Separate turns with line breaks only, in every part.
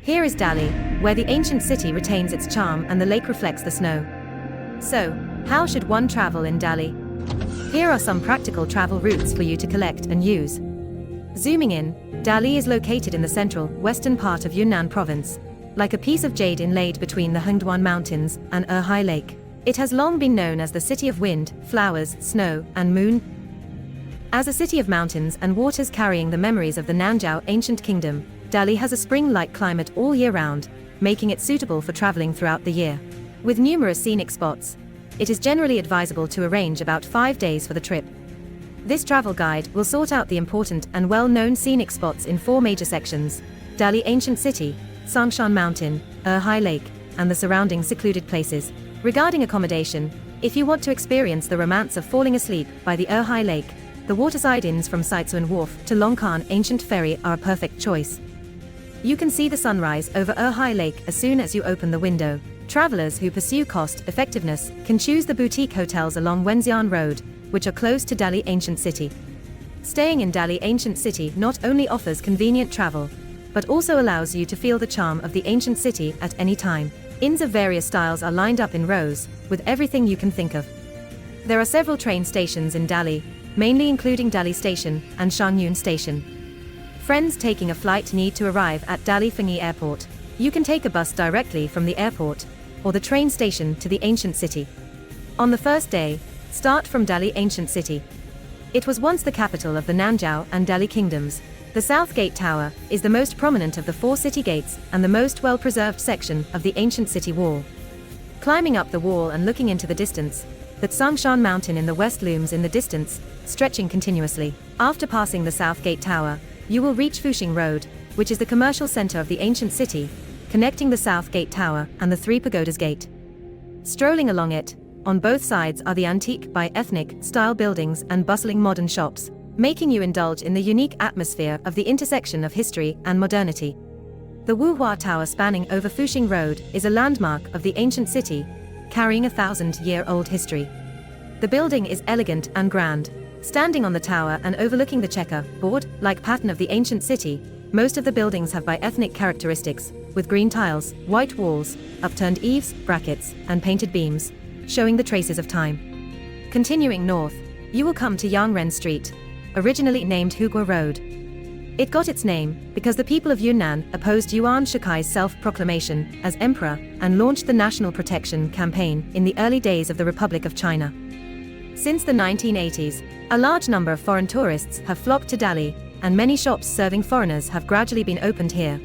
Here is Dali, where the ancient city retains its charm and the lake reflects the snow. So, how should one travel in Dali? Here are some practical travel routes for you to collect and use. Zooming in, Dali is located in the central, western part of Yunnan province, like a piece of jade inlaid between the Hengduan Mountains and Erhai Lake. It has long been known as the city of wind, flowers, snow, and moon. As a city of mountains and waters carrying the memories of the Nanzhao ancient kingdom, Dali has a spring-like climate all year round, making it suitable for traveling throughout the year. With numerous scenic spots, it is generally advisable to arrange about 5 days for the trip. This travel guide will sort out the important and well-known scenic spots in 4 major sections: Dali Ancient City, Sangshan Mountain, Erhai Lake, and the surrounding secluded places. Regarding accommodation, if you want to experience the romance of falling asleep by the Erhai Lake, the waterside inns from Saitsuan Wharf to Longkan Ancient Ferry are a perfect choice. You can see the sunrise over Erhai Lake as soon as you open the window. Travelers who pursue cost-effectiveness can choose the boutique hotels along Wenxian Road, which are close to Dali Ancient City. Staying in Dali Ancient City not only offers convenient travel, but also allows you to feel the charm of the ancient city at any time. Inns of various styles are lined up in rows, with everything you can think of. There are several train stations in Dali, mainly including Dali Station and Shangyun Station. Friends taking a flight need to arrive at Dali Fengyi Airport. You can take a bus directly from the airport, or the train station to the ancient city. On the first day, start from Dali Ancient City. It was once the capital of the Nanzhao and Dali kingdoms. The South Gate Tower is the most prominent of the 4 city gates and the most well-preserved section of the ancient city wall. Climbing up the wall and looking into the distance, the Sangshan Mountain in the west looms in the distance, stretching continuously. After passing the South Gate Tower, you will reach Fuxing Road, which is the commercial center of the ancient city, connecting the South Gate Tower and the 3 Pagodas Gate. Strolling along it, on both sides are the antique bi-ethnic style buildings and bustling modern shops, making you indulge in the unique atmosphere of the intersection of history and modernity. The Wuhua Tower spanning over Fuxing Road is a landmark of the ancient city, carrying a 1,000-year-old history. The building is elegant and grand. Standing on the tower and overlooking the checker-board-like pattern of the ancient city, most of the buildings have bi-ethnic characteristics, with green tiles, white walls, upturned eaves, brackets, and painted beams, showing the traces of time. Continuing north, you will come to Yangren Street, originally named Huguo Road. It got its name because the people of Yunnan opposed Yuan Shikai's self-proclamation as emperor and launched the National Protection Campaign in the early days of the Republic of China. Since the 1980s, a large number of foreign tourists have flocked to Dali, and many shops serving foreigners have gradually been opened here.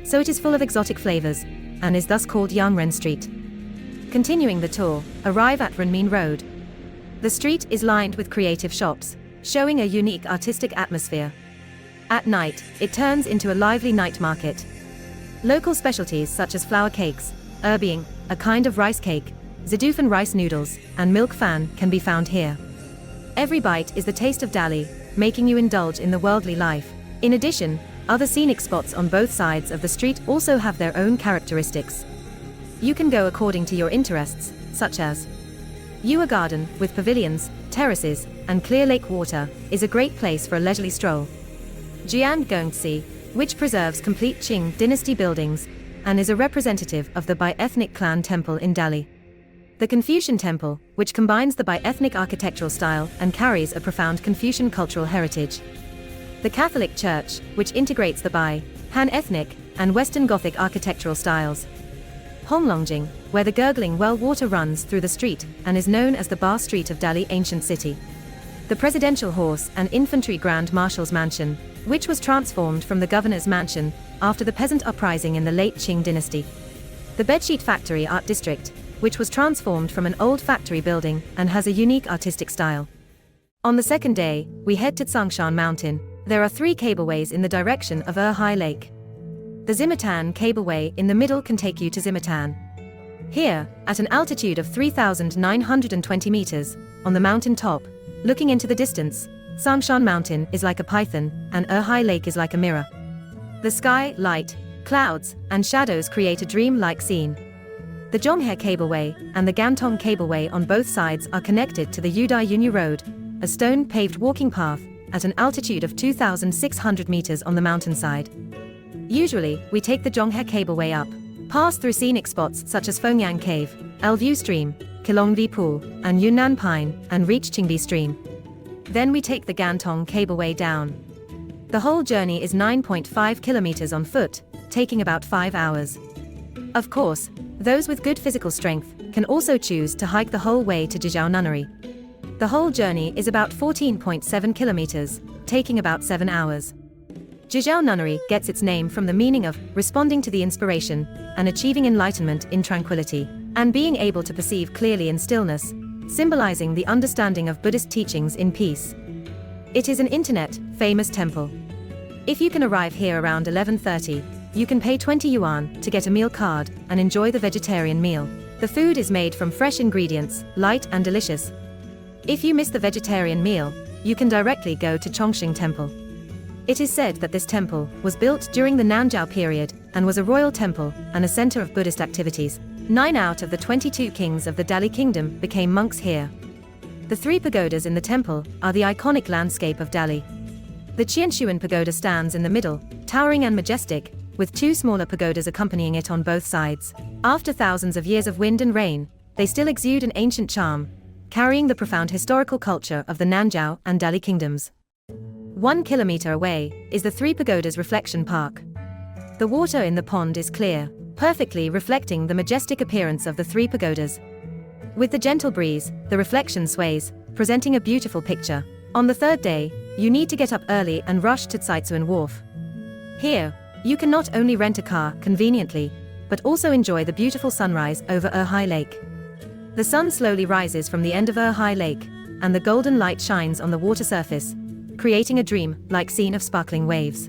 So it is full of exotic flavors, and is thus called Yangren Street. Continuing the tour, arrive at Renmin Road. The street is lined with creative shops, showing a unique artistic atmosphere. At night, it turns into a lively night market. Local specialties such as flour cakes, erbiang, a kind of rice cake, zidufan rice noodles, and milk fan can be found here. Every bite is the taste of Dali, making you indulge in the worldly life. In addition, other scenic spots on both sides of the street also have their own characteristics. You can go according to your interests, such as Yua Garden, with pavilions, terraces, and clear lake water, is a great place for a leisurely stroll. Jian Gongzi, which preserves complete Qing dynasty buildings, and is a representative of the bi-ethnic clan temple in Dali. The Confucian Temple, which combines the bi-ethnic architectural style and carries a profound Confucian cultural heritage. The Catholic Church, which integrates the Han ethnic and Western Gothic architectural styles. Honglongjing, where the gurgling well water runs through the street and is known as the Bar Street of Dali Ancient City. The Presidential Horse and Infantry Grand Marshal's Mansion, which was transformed from the Governor's Mansion after the peasant uprising in the late Qing dynasty. The Bedsheet Factory Art District, which was transformed from an old factory building and has a unique artistic style. On the second day, we head to Sangshan Mountain. There are 3 cableways in the direction of Erhai Lake. The Zimatan cableway in the middle can take you to Zimatan. Here, at an altitude of 3,920 meters, on the mountain top, looking into the distance, Sangshan Mountain is like a python, and Erhai Lake is like a mirror. The sky, light, clouds, and shadows create a dream-like scene. The Zhonghe Cableway and the Gantong Cableway on both sides are connected to the Yudai Yunyu Road, a stone-paved walking path, at an altitude of 2,600 meters on the mountainside. Usually, we take the Zhonghe Cableway up, pass through scenic spots such as Fengyang Cave, Elview Stream, Kilongdi Pool, and Yunnan Pine, and reach Qingbi Stream. Then we take the Gantong Cableway down. The whole journey is 9.5 kilometers on foot, taking about 5 hours. Of course, those with good physical strength can also choose to hike the whole way to Jizhou Nunnery. The whole journey is about 14.7 kilometers, taking about 7 hours. Jizhou Nunnery gets its name from the meaning of responding to the inspiration and achieving enlightenment in tranquility, and being able to perceive clearly in stillness, symbolizing the understanding of Buddhist teachings in peace. It is an internet-famous temple. If you can arrive here around 11:30, you can pay 20 yuan to get a meal card and enjoy the vegetarian meal. The food is made from fresh ingredients, light and delicious. If you miss the vegetarian meal, you can directly go to Chongqing Temple. It is said that this temple was built during the Nanzhao period and was a royal temple and a center of Buddhist activities. 9 out of the 22 kings of the Dali Kingdom became monks here. The 3 pagodas in the temple are the iconic landscape of Dali. The Qianshuan Pagoda stands in the middle, towering and majestic, with 2 smaller pagodas accompanying it on both sides. After thousands of years of wind and rain, they still exude an ancient charm, carrying the profound historical culture of the Nanzhao and Dali kingdoms. 1 kilometer away is the 3 pagodas reflection park. The water in the pond is clear, perfectly reflecting the majestic appearance of the 3 pagodas. With the gentle breeze, the reflection sways, presenting a beautiful picture. On the 3rd day, you need to get up early and rush to Caicun Wharf. Here, you can not only rent a car conveniently, but also enjoy the beautiful sunrise over Erhai Lake. The sun slowly rises from the end of Erhai Lake, and the golden light shines on the water surface, creating a dream-like scene of sparkling waves.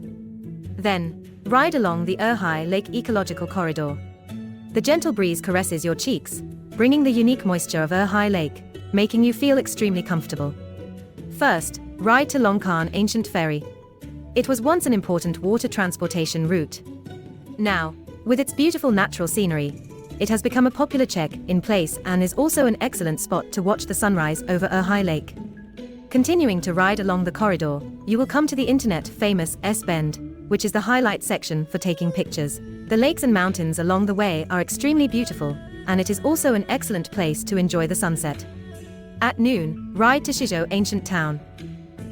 Then, ride along the Erhai Lake Ecological Corridor. The gentle breeze caresses your cheeks, bringing the unique moisture of Erhai Lake, making you feel extremely comfortable. First, ride to Longkan Ancient Ferry. It was once an important water transportation route. Now, with its beautiful natural scenery, it has become a popular check-in place and is also an excellent spot to watch the sunrise over Erhai Lake. Continuing to ride along the corridor, you will come to the internet-famous S-Bend, which is the highlight section for taking pictures. The lakes and mountains along the way are extremely beautiful, and it is also an excellent place to enjoy the sunset. At noon, ride to Shizhou Ancient Town.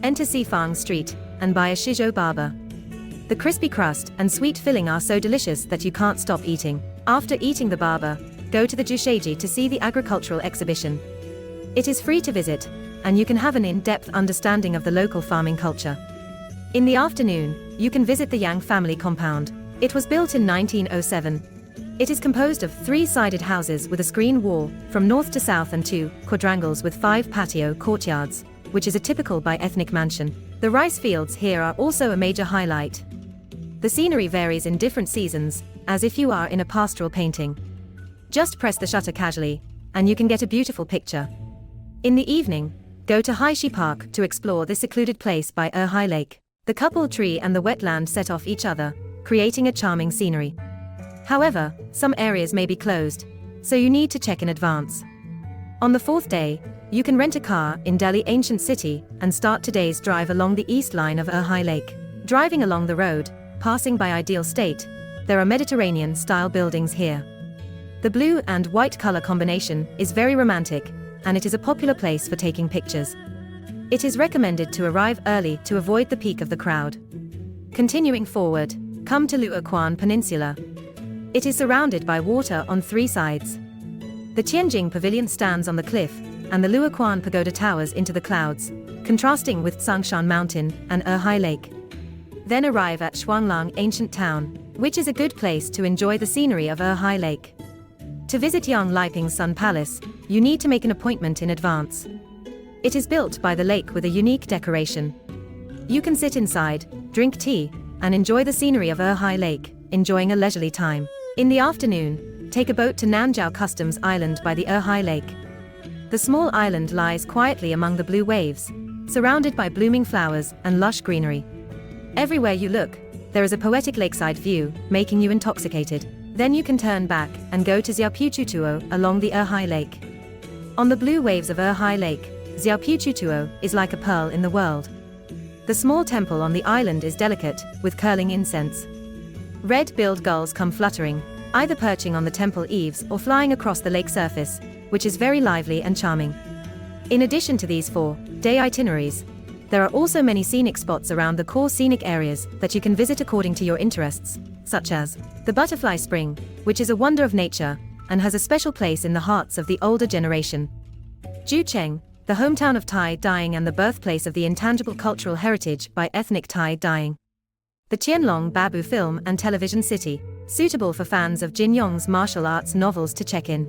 Enter Sifang Street, and buy a Shizhou Baba. The crispy crust and sweet filling are so delicious that you can't stop eating. After eating the Baba, go to the Jusheji to see the agricultural exhibition. It is free to visit, and you can have an in-depth understanding of the local farming culture. In the afternoon, you can visit the Yang family compound. It was built in 1907. It is composed of 3-sided houses with a screen wall, from north to south, and 2 quadrangles with 5 patio courtyards, which is a typical bi-ethnic mansion. The rice fields here are also a major highlight. The scenery varies in different seasons, as if you are in a pastoral painting. Just press the shutter casually, and you can get a beautiful picture. In the evening, go to Haishi Park to explore this secluded place by Erhai Lake. The couple tree and the wetland set off each other, creating a charming scenery. However, some areas may be closed, so you need to check in advance. On the 4th day, you can rent a car in Delhi Ancient City and start today's drive along the east line of Erhai Lake. Driving along the road, passing by Ideal State, there are Mediterranean-style buildings here. The blue and white color combination is very romantic, and it is a popular place for taking pictures. It is recommended to arrive early to avoid the peak of the crowd. Continuing forward, come to Luoquan Peninsula. It is surrounded by water on 3 sides. The Tianjing Pavilion stands on the cliff, and the Luoquan Pagoda towers into the clouds, contrasting with Tsangshan Mountain and Erhai Lake. Then arrive at Shuanglang Ancient Town, which is a good place to enjoy the scenery of Erhai Lake. To visit Yang Liping's Sun Palace, you need to make an appointment in advance. It is built by the lake with a unique decoration. You can sit inside, drink tea, and enjoy the scenery of Erhai Lake, enjoying a leisurely time. In the afternoon, take a boat to Nanzhao Customs Island by the Erhai Lake. The small island lies quietly among the blue waves, surrounded by blooming flowers and lush greenery. Everywhere you look, there is a poetic lakeside view, making you intoxicated. Then you can turn back and go to Xiaopuchutuo along the Erhai Lake. On the blue waves of Erhai Lake, Xiaopuchutuo is like a pearl in the world. The small temple on the island is delicate, with curling incense. Red-billed gulls come fluttering, either perching on the temple eaves or flying across the lake surface, which is very lively and charming. In addition to these 4-day itineraries, there are also many scenic spots around the core scenic areas that you can visit according to your interests, such as the Butterfly Spring, which is a wonder of nature and has a special place in the hearts of the older generation. Jucheng, the hometown of tie dyeing and the birthplace of the intangible cultural heritage by ethnic tie dyeing. The Qianlong Babu Film and Television City, suitable for fans of Jin Yong's martial arts novels to check in.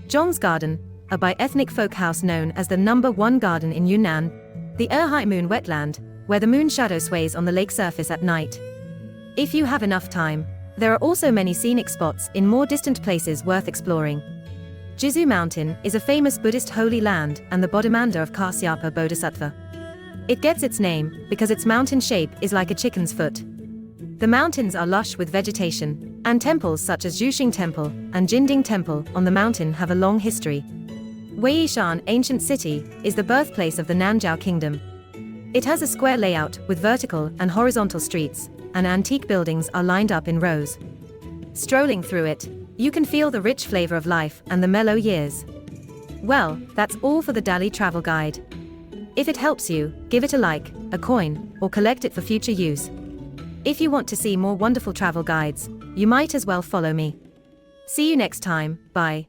Zhong's Garden, a bi-ethnic folk house known as the #1 garden in Yunnan. The Erhai Moon Wetland, where the moon shadow sways on the lake surface at night. If you have enough time, there are also many scenic spots in more distant places worth exploring. Jizu Mountain is a famous Buddhist holy land and the Bodhimanda of Kasyapa Bodhisattva. It gets its name because its mountain shape is like a chicken's foot. The mountains are lush with vegetation, and temples such as Zhuxing Temple and Jinding Temple on the mountain have a long history. Weishan Ancient City is the birthplace of the Nanzhao Kingdom. It has a square layout with vertical and horizontal streets, and antique buildings are lined up in rows. Strolling through it, you can feel the rich flavor of life and the mellow years. Well, that's all for the Dali Travel Guide. If it helps you, give it a like, a coin, or collect it for future use. If you want to see more wonderful travel guides, you might as well follow me. See you next time, bye.